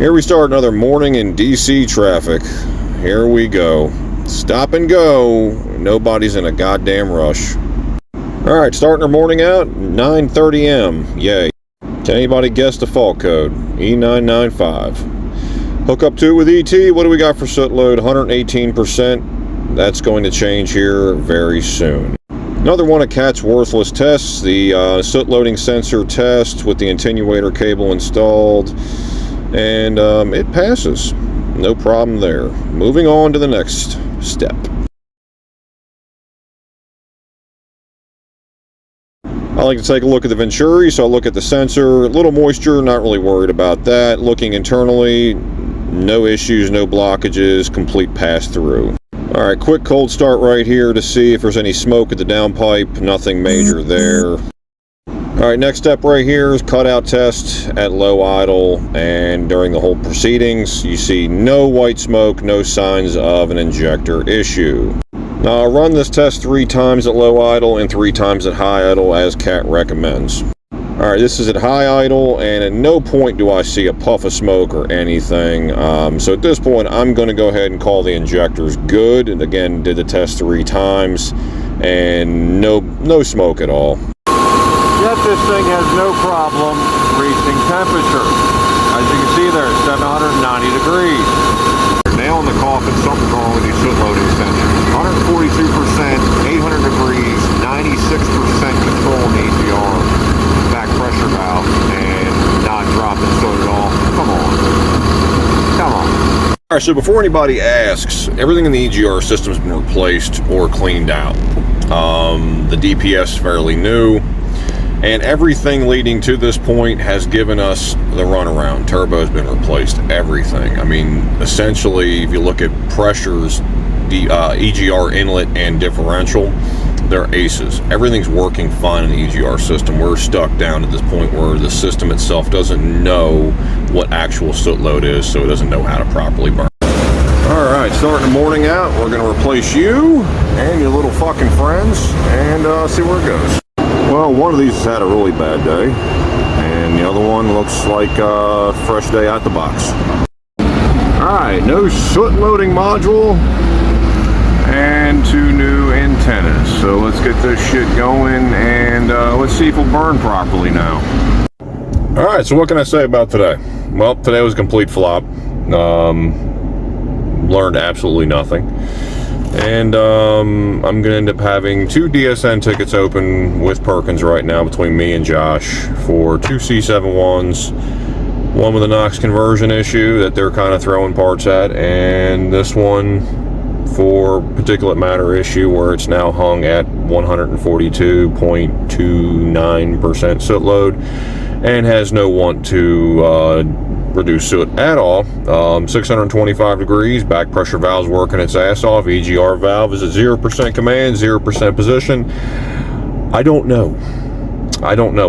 Here we start another morning in DC traffic. Here we go. Stop and go. Nobody's in a goddamn rush. Alright, starting our morning out, 9:30 a.m. Yay. Can anybody guess the fault code? E995. Hook up to it with ET. What do we got for soot load? 118%. That's going to change here very soon. Another one of Cat's worthless tests, the soot loading sensor test with the attenuator cable installed. And it passes. No problem there. Moving on to the next step. I like to take a look at the Venturi, so I look at the sensor. A little moisture, not really worried about that. Looking internally, no issues, no blockages, complete pass-through. Alright, quick cold start right here to see if there's any smoke at the downpipe. Nothing major there. Alright, next step right here is cutout test at low idle, and during the whole proceedings you see no white smoke, no signs of an injector issue. Now I'll run this test 3 times at low idle and 3 times at high idle as Cat recommends. Alright, this is at high idle, and at no point do I see a puff of smoke or anything. So at this point I'm going to go ahead and call the injectors good, and again did the test 3 times and no smoke at all. Yet this thing has no problem reaching temperature. As you can see there, it's 790 degrees. You're nailing the coffin, something's wrong with your soot loading sensor. 142%, 800 degrees, 96% control in the EGR, back pressure valve, and not dropping soot at all. Come on. Come on. Alright, so before anybody asks, everything in the EGR system has been replaced or cleaned out. The DPS is fairly new. And everything leading to this point has given us the runaround. Turbo's been replaced, everything. I mean, essentially, if you look at pressures, the EGR inlet and differential, they're aces. Everything's working fine in the EGR system. We're stuck down to this point where the system itself doesn't know what actual soot load is, so it doesn't know how to properly burn. Alright, starting the morning out, we're going to replace you and your little fucking friends and see where it goes. Well, one of these has had a really bad day, and the other one looks like a fresh day out the box. Alright, no soot loading module, and 2 new antennas. So let's get this shit going, and let's see if it'll burn properly now. Alright, so what can I say about today? Well, today was a complete flop. Learned absolutely nothing. And I'm going to end up having 2 DSN tickets open with Perkins right now between me and Josh for 2 C71s. One with a NOx conversion issue that they're kind of throwing parts at, and this one for particulate matter issue where it's now hung at 142.29% soot load and has no want to reduce soot at all. 625 degrees, back pressure valve's working its ass off. EGR valve is at 0% command, 0% position. I don't know.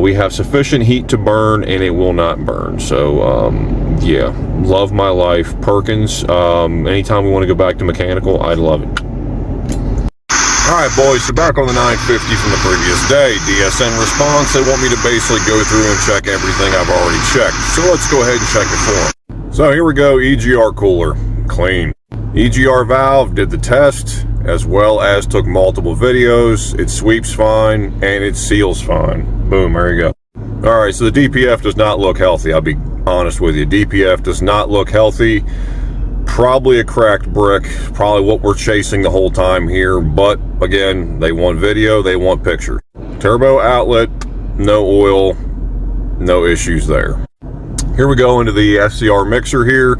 We have sufficient heat to burn, and it will not burn. So yeah, love my life. Perkins, anytime we want to go back to mechanical, I'd love it. Alright boys, so back on the 950 from the previous day. DSN response, they want me to basically go through and check everything I've already checked. So let's go ahead and check it for them. So here we go, EGR cooler, clean. EGR valve, did the test, as well as took multiple videos. It sweeps fine, and it seals fine. Boom, there you go. Alright, so the DPF does not look healthy, I'll be honest with you. DPF does not look healthy. Probably a cracked brick, probably what we're chasing the whole time here, but again, they want video, they want pictures. Turbo outlet, no oil, no issues there. Here we go into the SCR mixer here.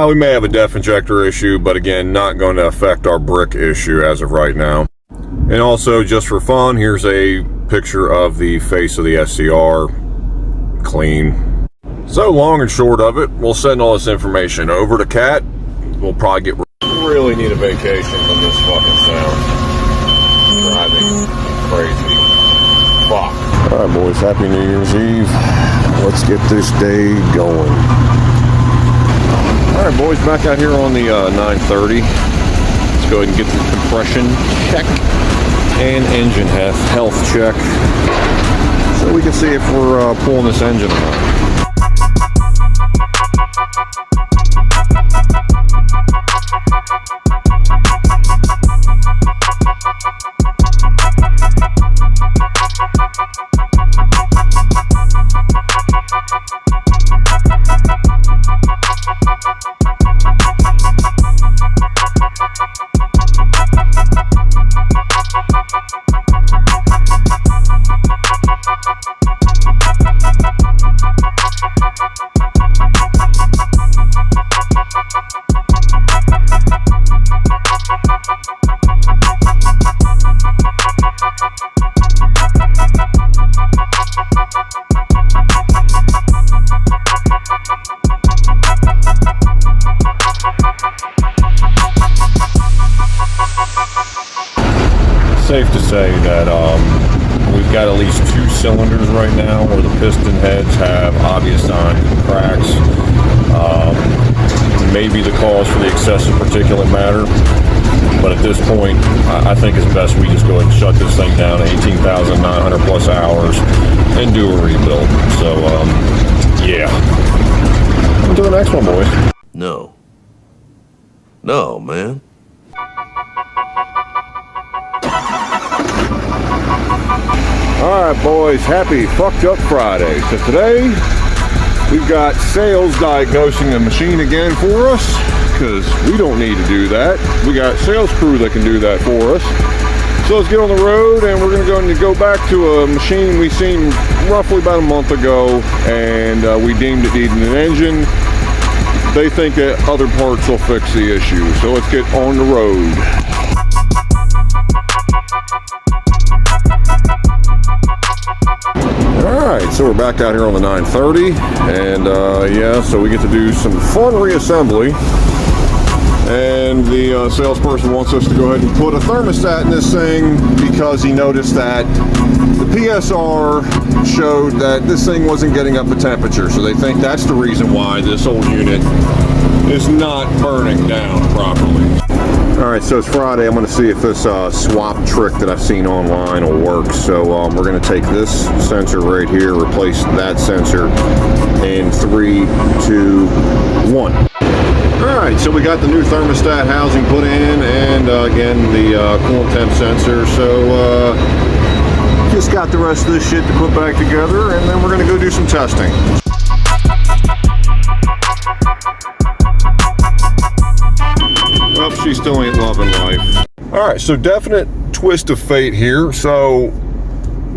We may have a def injector issue, but again, not going to affect our brick issue as of right now. And also, just for fun, here's a picture of the face of the SCR, clean. So long and short of it, we'll send all this information over to Cat. We'll probably get really need a vacation from this fucking sound. Driving crazy. Fuck. Alright boys, happy New Year's Eve. Let's get this day going. Alright boys, back out here on the 930. Let's go ahead and get the compression check and engine health check, so we can see if we're pulling this engine or not. safe to say that we've got at least 2 cylinders right now where the piston heads have obvious signs of cracks. Maybe the cause for the excessive particulate matter, but at this point, I think it's best we just go ahead and shut this thing down to 18,900 plus hours and do a rebuild. So, yeah. On to the next one, boys. No. No, man. Alright boys, happy fucked up Friday. So today, we've got sales diagnosing the machine again for us, because we don't need to do that. We got sales crew that can do that for us. So let's get on the road, and we're going to go back to a machine we seen roughly about a month ago, and we deemed it needing an engine. They think that other parts will fix the issue. So let's get on the road. Alright, so we're back out here on the 930, and yeah, so we get to do some fun reassembly, and the salesperson wants us to go ahead and put a thermostat in this thing because he noticed that the PSR showed that this thing wasn't getting up a temperature, so they think that's the reason why this old unit is not burning down properly. Alright, so it's Friday. I'm going to see if this swap trick that I've seen online will work. So we're going to take this sensor right here, replace that sensor in 3, 2, 1. Alright, so we got the new thermostat housing put in, and again the coolant temp sensor. So just got the rest of this shit to put back together, and then we're going to go do some testing. Well, she still ain't loving life. Alright, so definite twist of fate here. So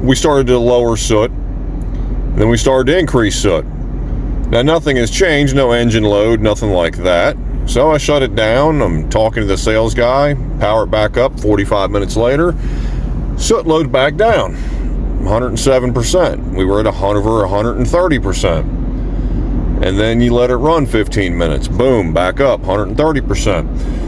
we started to lower soot, then we started to increase soot. Now nothing has changed, no engine load, nothing like that. So I shut it down, I'm talking to the sales guy, power it back up 45 minutes later, soot load back down, 107%. We were at over 130%. And then you let it run 15 minutes, boom, back up, 130%.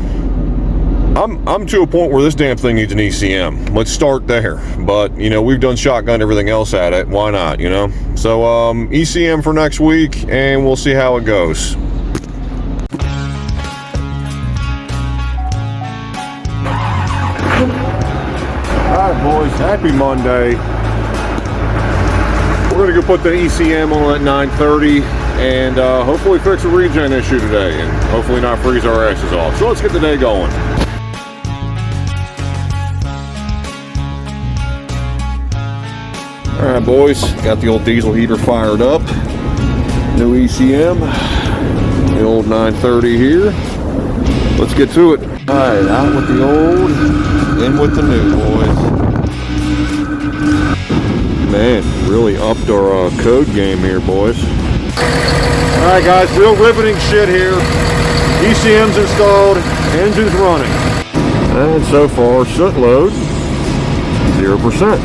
I'm to a point where this damn thing needs an ECM. Let's start there. But, you know, we've done shotgun everything else at it. Why not, you know? So, ECM for next week, and we'll see how it goes. Alright, boys, happy Monday. We're going to go put the ECM on at 9:30 and hopefully fix a regen issue today, and hopefully not freeze our asses off. So let's get the day going. Alright boys, got the old diesel heater fired up. New ECM, the old 930 here. Let's get to it. Alright, out with the old, in with the new, boys. Man, really upped our code game here, boys. Alright guys, real riveting shit here. ECM's installed, engine's running. And so far, soot load, 0%.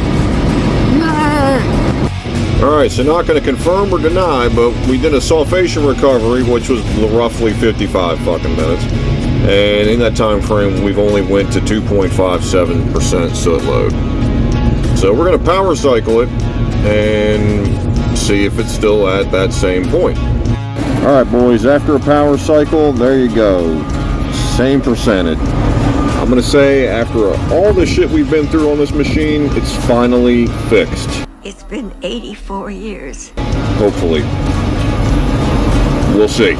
Alright, so not going to confirm or deny, but we did a sulfation recovery, which was roughly 55 fucking minutes. And in that time frame, we've only went to 2.57% soot load. So we're going to power cycle it and see if it's still at that same point. Alright boys, after a power cycle, there you go. Same percentage. I'm going to say, after all the shit we've been through on this machine, it's finally fixed. It's been 84 years. Hopefully. We'll see.